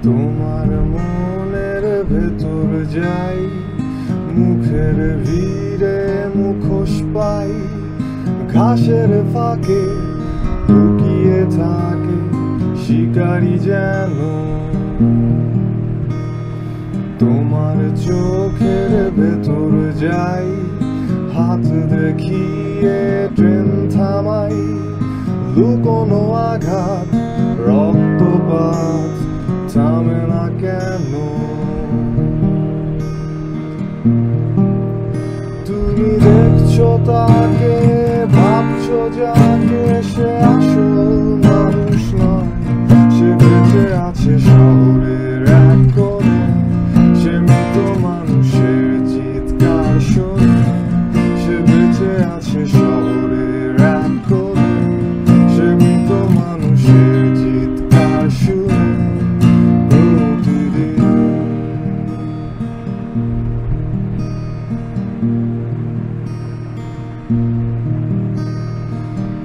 তোমার মনের ভেতর যাই, মুখের ভিড়ে মুখোশ পাই, ঘাসের ফাঁকে লুকিয়ে থাকে শিকারি যেন। তোমার চোখের ভেতর যাই, হাত দেখিয়ে ট্রেন থামাই, লুকোনো আঘাত রক্তপাত থামে না কেন। তুমি দেখছো তাকে, ভাবছো যাকে, সে আসল মানুষ নয়। সে বেঁচে আছে শহরের এক কোণে, সে মৃত মানুষের চিৎকার শোনে। সে বেঁচে আছে শহরের এক কোণে, সে মৃত মানুষের চিৎকার শুনে।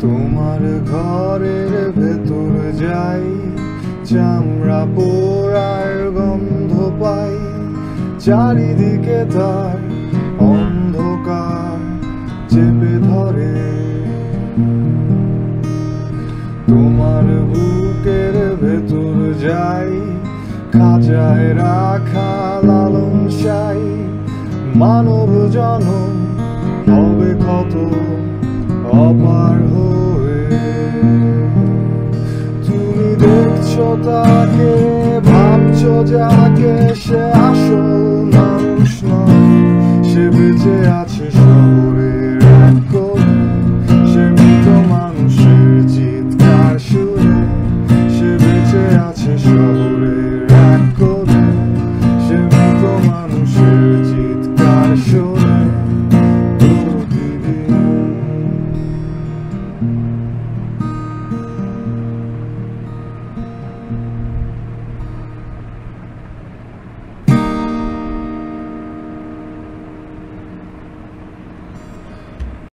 তোমার ঘরের ভেতর যাই, চামড়া পোড়ার গন্ধ পাই, চারিদিকে তার অন্ধকার চেপে ধরে। তোমার বুকের ভেতর যাই, খাঁচায় রাখা লালন শাই, মানব জনম হবে কত অপার হয়ে। তুমি দেখছো তাকে, ভাবছো যাকে, সে আসল মানুষ নয়। সে বেঁচে আছে